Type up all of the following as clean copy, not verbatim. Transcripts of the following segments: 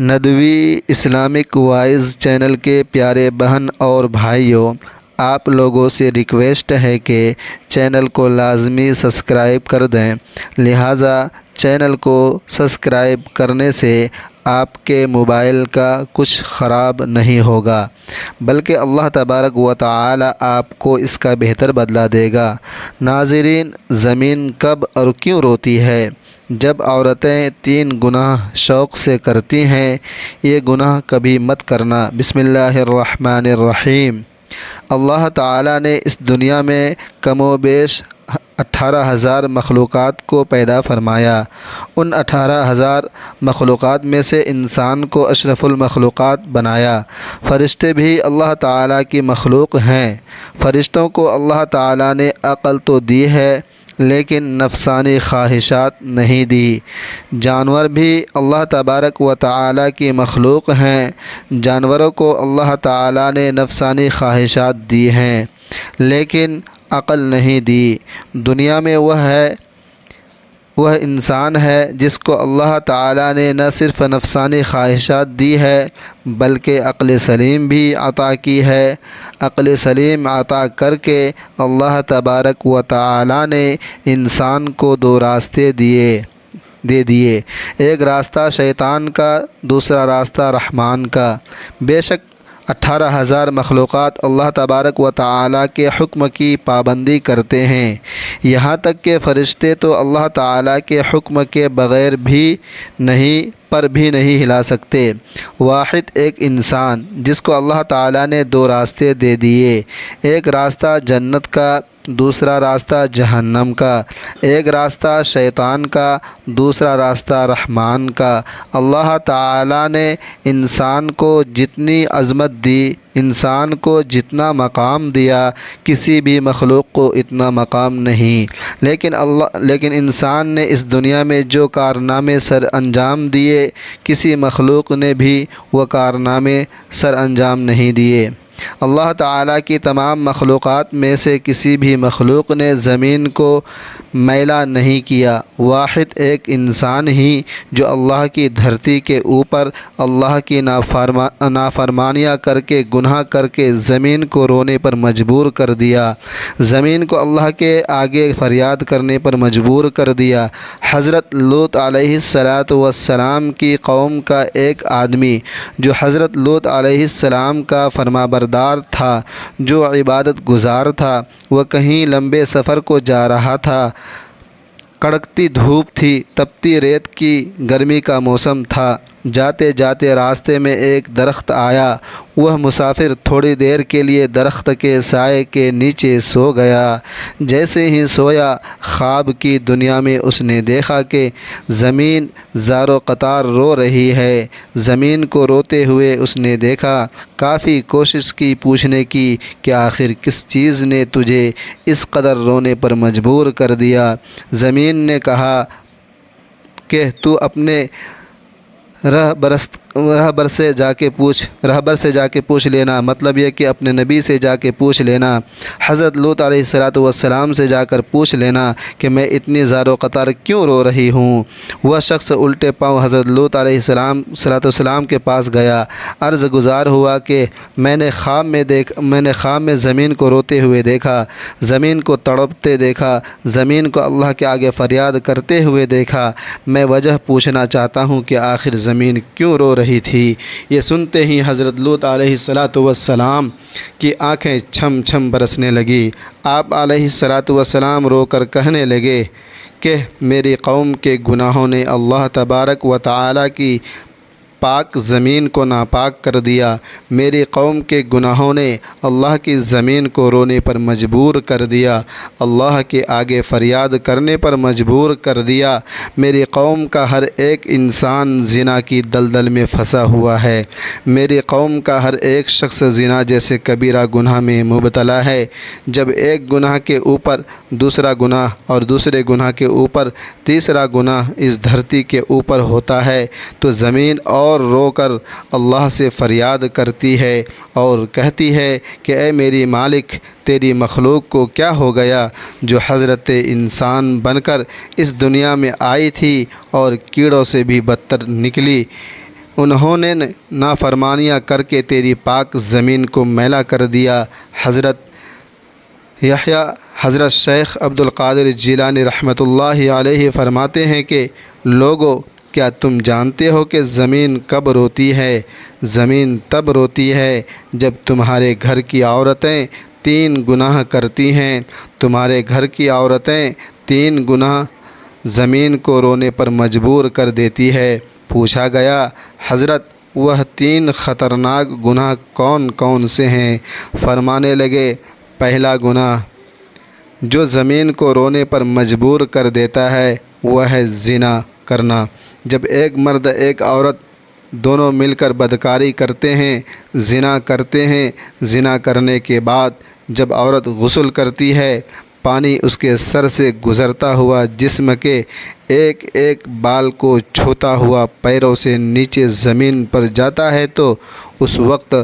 Nadwi Islamic wise channel کے پیارے بہن اور بھائیوں، آپ لوگوں سے ریکویسٹ ہے کہ چینل کو لازمی سبسکرائب کر دیں۔ لہٰذا چینل کو سبسکرائب کرنے سے آپ کے موبائل کا کچھ خراب نہیں ہوگا، بلکہ اللہ تبارک و تعالی آپ کو اس کا بہتر بدلہ دے گا۔ ناظرین، زمین کب اور کیوں روتی ہے؟ جب عورتیں 3 گناہ شوق سے کرتی ہیں۔ یہ گناہ کبھی مت کرنا۔ بسم اللہ الرحمن الرحیم۔ اللہ تعالیٰ نے اس دنیا میں کم و بیش 18,000 مخلوقات کو پیدا فرمایا۔ ان 18,000 مخلوقات میں سے انسان کو اشرف المخلوقات بنایا۔ فرشتے بھی اللہ تعالیٰ کی مخلوق ہیں۔ فرشتوں کو اللہ تعالیٰ نے عقل تو دی ہے، لیکن نفسانی خواہشات نہیں دی۔ جانور بھی اللہ تبارک و تعالیٰ کی مخلوق ہیں۔ جانوروں کو اللہ تعالیٰ نے نفسانی خواہشات دی ہیں، لیکن عقل نہیں دی۔ دنیا میں وہ انسان ہے جس کو اللہ تعالیٰ نے نہ صرف نفسانی خواہشات دی ہے، بلکہ عقل سلیم بھی عطا کی ہے۔ عقل سلیم عطا کر کے اللہ تبارک و تعالیٰ نے انسان کو 2 راستے دے دیے، ایک راستہ شیطان کا، دوسرا راستہ رحمان کا۔ بے شک 18,000 مخلوقات اللہ تبارک و تعالیٰ کے حکم کی پابندی کرتے ہیں، یہاں تک کہ فرشتے تو اللہ تعالیٰ کے حکم کے بغیر بھی نہیں ہلا سکتے۔ واحد ایک انسان جس کو اللہ تعالیٰ نے 2 راستے دے دیے، ایک راستہ جنت کا، دوسرا راستہ جہنم کا، ایک راستہ شیطان کا، دوسرا راستہ رحمان کا۔ اللہ تعالیٰ نے انسان کو جتنی عظمت دی، انسان کو جتنا مقام دیا، کسی بھی مخلوق کو اتنا مقام نہیں۔ لیکن انسان نے اس دنیا میں جو کارنامے سر انجام دیے، کسی مخلوق نے بھی وہ کارنامے سر انجام نہیں دیے۔ اللہ تعالیٰ کی تمام مخلوقات میں سے کسی بھی مخلوق نے زمین کو میلا نہیں کیا۔ واحد ایک انسان ہی جو اللہ کی دھرتی کے اوپر اللہ کی نافرمانیاں کر کے، گناہ کر کے زمین کو رونے پر مجبور کر دیا، زمین کو اللہ کے آگے فریاد کرنے پر مجبور کر دیا۔ حضرت لوط علیہ السلام کی قوم کا ایک آدمی جو حضرت لوط علیہ السلام کا فرمانبردار تھا، جو عبادت گزار تھا، وہ کہیں لمبے سفر کو جا رہا تھا۔ کڑکتی دھوپ تھی، تپتی ریت کی گرمی کا موسم تھا۔ جاتے جاتے راستے میں ایک درخت آیا۔ وہ مسافر تھوڑی دیر کے لیے درخت کے سائے کے نیچے سو گیا۔ جیسے ہی سویا، خواب کی دنیا میں اس نے دیکھا کہ زمین زار و قطار رو رہی ہے۔ زمین کو روتے ہوئے اس نے دیکھا۔ کافی کوشش کی پوچھنے کی کہ آخر کس چیز نے تجھے اس قدر رونے پر مجبور کر دیا؟ زمین نے کہا کہ تو اپنے رہبر سے جا کے پوچھ لینا، مطلب یہ کہ اپنے نبی سے جا کے پوچھ لینا، حضرت لوط علیہ السلام سے جا کر پوچھ لینا کہ میں اتنی زار و قطار کیوں رو رہی ہوں۔ وہ شخص الٹے پاؤں حضرت لوط علیہ السلام کے پاس گیا، عرض گزار ہوا کہ میں نے خواب میں زمین کو روتے ہوئے دیکھا، زمین کو تڑپتے دیکھا، زمین کو اللہ کے آگے فریاد کرتے ہوئے دیکھا۔ میں وجہ پوچھنا چاہتا ہوں کہ آخر زمین کیوں رو رہی تھی؟ یہ سنتے ہی حضرت لوط علیہ السلام کی آنکھیں چھم چھم برسنے لگی۔ آپ علیہ السلام رو کر کہنے لگے کہ میری قوم کے گناہوں نے اللہ تبارک و تعالیٰ کی پاک زمین کو ناپاک کر دیا۔ میری قوم کے گناہوں نے اللہ کی زمین کو رونے پر مجبور کر دیا، اللہ کے آگے فریاد کرنے پر مجبور کر دیا۔ میری قوم کا ہر ایک انسان زنا کی دلدل میں پھنسا ہوا ہے۔ میری قوم کا ہر ایک شخص زنا جیسے کبیرہ گناہ میں مبتلا ہے۔ جب ایک گناہ کے اوپر دوسرا گناہ اور دوسرے گناہ کے اوپر تیسرا گناہ اس دھرتی کے اوپر ہوتا ہے تو زمین اور رو کر اللہ سے فریاد کرتی ہے اور کہتی ہے کہ اے میری مالک، تیری مخلوق کو کیا ہو گیا جو حضرت انسان بن کر اس دنیا میں آئی تھی اور کیڑوں سے بھی بدتر نکلی۔ انہوں نے نافرمانیاں کر کے تیری پاک زمین کو میلا کر دیا۔ حضرت شیخ عبد القادر جیلانی رحمۃ اللہ علیہ فرماتے ہیں کہ لوگو، کیا تم جانتے ہو کہ زمین کب روتی ہے؟ زمین تب روتی ہے جب تمہارے گھر کی عورتیں 3 گناہ کرتی ہیں۔ تمہارے گھر کی عورتیں 3 گناہ زمین کو رونے پر مجبور کر دیتی ہے۔ پوچھا گیا، حضرت وہ 3 خطرناک گناہ کون کون سے ہیں؟ فرمانے لگے، پہلا گناہ جو زمین کو رونے پر مجبور کر دیتا ہے وہ ہے زنا کرنا۔ جب ایک مرد ایک عورت دونوں مل کر بدکاری کرتے ہیں، زنا کرتے ہیں، زنا کرنے کے بعد جب عورت غسل کرتی ہے، پانی اس کے سر سے گزرتا ہوا جسم کے ایک ایک بال کو چھوتا ہوا پیروں سے نیچے زمین پر جاتا ہے تو اس وقت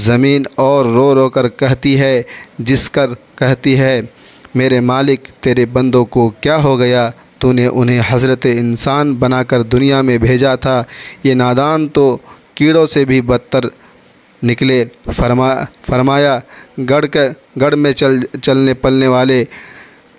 زمین اور رو رو کر کہتی ہے، میرے مالک، تیرے بندوں کو کیا ہو گیا؟ تو نے انہیں حضرت انسان بنا کر دنیا میں بھیجا تھا، یہ نادان تو کیڑوں سے بھی بدتر نکلے۔ فرمایا گڑھ میں چلنے پلنے والے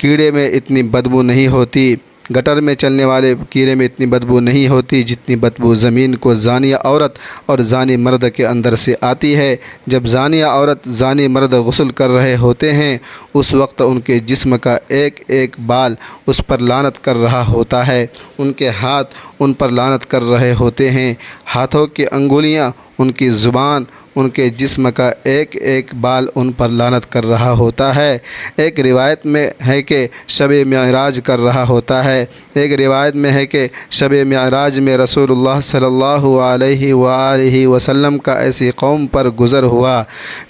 کیڑے میں اتنی بدبو نہیں ہوتی، گٹر میں چلنے والے کیڑے میں اتنی بدبو نہیں ہوتی جتنی بدبو زمین کو زانیہ عورت اور زانی مرد کے اندر سے آتی ہے۔ جب زانیہ عورت زانی مرد غسل کر رہے ہوتے ہیں، اس وقت ان کے جسم کا ایک ایک بال اس پر لعنت کر رہا ہوتا ہے، ان کے ہاتھ ان پر لعنت کر رہے ہوتے ہیں، ہاتھوں کی انگلیاں، ان کی زبان، ان کے جسم کا ایک ایک بال ان پر لعنت کر رہا ہوتا ہے۔ ایک روایت میں ہے کہ شب معراج کر رہا ہوتا ہے۔ ایک روایت میں ہے کہ شب معراج میں رسول اللہ صلی اللہ علیہ وآلہ وسلم کا ایسی قوم پر گزر ہوا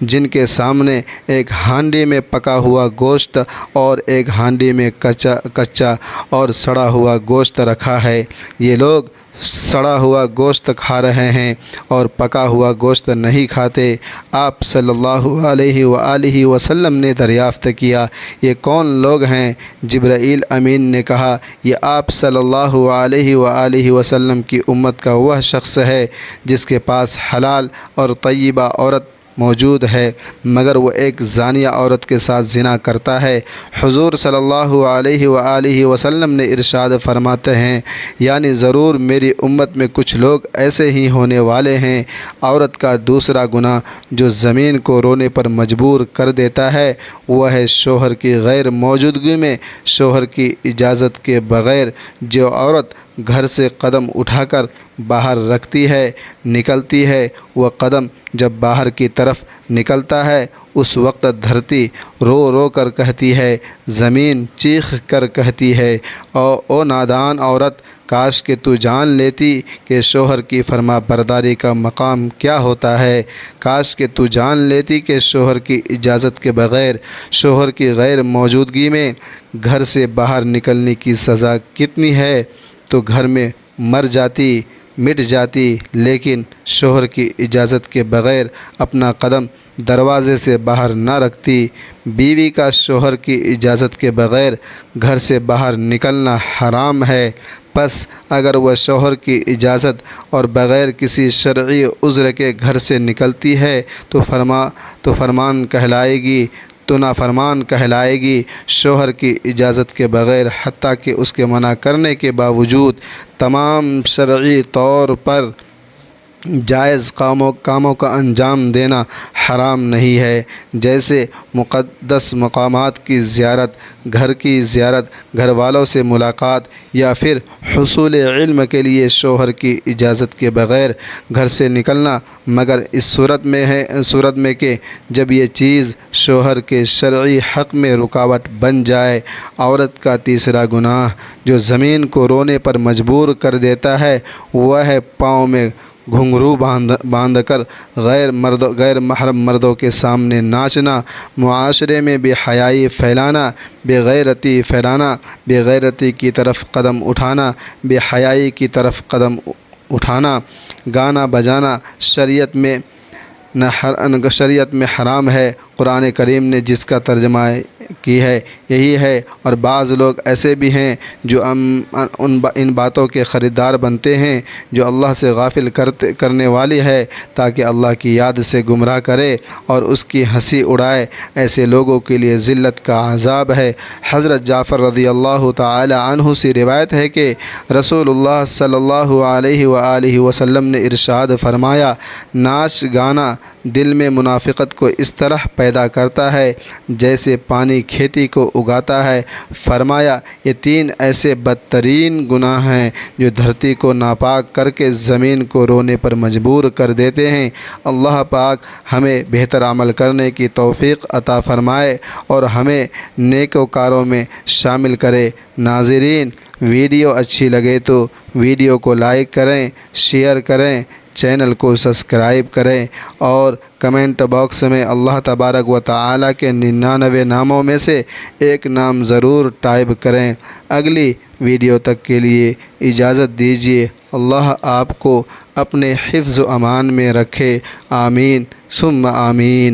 جن کے سامنے ایک ہانڈی میں پکا ہوا گوشت اور ایک ہانڈی میں کچا اور سڑا ہوا گوشت رکھا ہے۔ یہ لوگ سڑا ہوا گوشت کھا رہے ہیں اور پکا ہوا گوشت نہیں کھاتے۔ آپ صلی اللہ علیہ وآلہ وسلم نے دریافت کیا، یہ کون لوگ ہیں؟ جبرائیل امین نے کہا، یہ آپ صلی اللہ علیہ وآلہ وسلم کی امت کا وہ شخص ہے جس کے پاس حلال اور طیبہ عورت موجود ہے، مگر وہ ایک زانیہ عورت کے ساتھ زنا کرتا ہے۔ حضور صلی اللہ علیہ وآلہ وسلم نے ارشاد فرماتے ہیں، یعنی ضرور میری امت میں کچھ لوگ ایسے ہی ہونے والے ہیں۔ عورت کا دوسرا گناہ جو زمین کو رونے پر مجبور کر دیتا ہے وہ ہے شوہر کی غیر موجودگی میں شوہر کی اجازت کے بغیر جو عورت گھر سے قدم اٹھا کر باہر رکھتی ہے، نکلتی ہے، وہ قدم جب باہر کی طرف نکلتا ہے اس وقت دھرتی رو رو کر کہتی ہے، زمین چیخ کر کہتی ہے، او نادان عورت، کاش کہ تو جان لیتی کہ شوہر کی فرما برداری کا مقام کیا ہوتا ہے، کاش کہ تو جان لیتی کہ شوہر کی اجازت کے بغیر شوہر کی غیر موجودگی میں گھر سے باہر نکلنے کی سزا کتنی ہے، تو گھر میں مر جاتی، مٹ جاتی، لیکن شوہر کی اجازت کے بغیر اپنا قدم دروازے سے باہر نہ رکھتی۔ بیوی کا شوہر کی اجازت کے بغیر گھر سے باہر نکلنا حرام ہے، پس اگر وہ شوہر کی اجازت اور بغیر کسی شرعی عذر کے گھر سے نکلتی ہے تو نافرمان کہلائے گی۔ شوہر کی اجازت کے بغیر حتیٰ کہ اس کے منع کرنے کے باوجود تمام شرعی طور پر جائز کاموں کا انجام دینا حرام نہیں ہے، جیسے مقدس مقامات کی زیارت، گھر کی زیارت، گھر والوں سے ملاقات، یا پھر حصول علم کے لیے شوہر کی اجازت کے بغیر گھر سے نکلنا، مگر اس صورت میں کہ جب یہ چیز شوہر کے شرعی حق میں رکاوٹ بن جائے۔ عورت کا تیسرا گناہ جو زمین کو رونے پر مجبور کر دیتا ہے وہ ہے پاؤں میں گھنگرو باندھ کر غیر محرم مردوں کے سامنے ناچنا، معاشرے میں بے حیائی پھیلانا، بے غیرتی کی طرف قدم اٹھانا، بے حیائی کی طرف قدم اٹھانا، گانا بجانا شریعت میں حرام ہے، قرآن کریم نے جس کا ترجمہ کی ہے یہی ہے، اور بعض لوگ ایسے بھی ہیں جو ان باتوں کے خریدار بنتے ہیں جو اللہ سے غافل کرنے والی ہے، تاکہ اللہ کی یاد سے گمراہ کرے اور اس کی ہنسی اڑائے۔ ایسے لوگوں کے لیے ذلت کا عذاب ہے۔ حضرت جعفر رضی اللہ تعالی عنہ سے روایت ہے کہ رسول اللہ صلی اللہ علیہ وآلہ وسلم نے ارشاد فرمایا، ناچ گانا دل میں منافقت کو اس طرح پیدا کرتا ہے جیسے پانی کھیتی کو اگاتا ہے۔ فرمایا، یہ 3 ایسے بدترین گناہ ہیں جو دھرتی کو ناپاک کر کے زمین کو رونے پر مجبور کر دیتے ہیں۔ اللہ پاک ہمیں بہتر عمل کرنے کی توفیق عطا فرمائے اور ہمیں نیکوکاروں میں شامل کرے۔ ناظرین، ویڈیو اچھی لگے تو ویڈیو کو لائک کریں، شیئر کریں، چینل کو سبسکرائب کریں اور کمنٹ باکس میں اللہ تبارک و تعالی کے 99 ناموں میں سے ایک نام ضرور ٹائپ کریں۔ اگلی ویڈیو تک کے لیے اجازت دیجیے۔ اللہ آپ کو اپنے حفظ و امان میں رکھے۔ آمین ثم آمین۔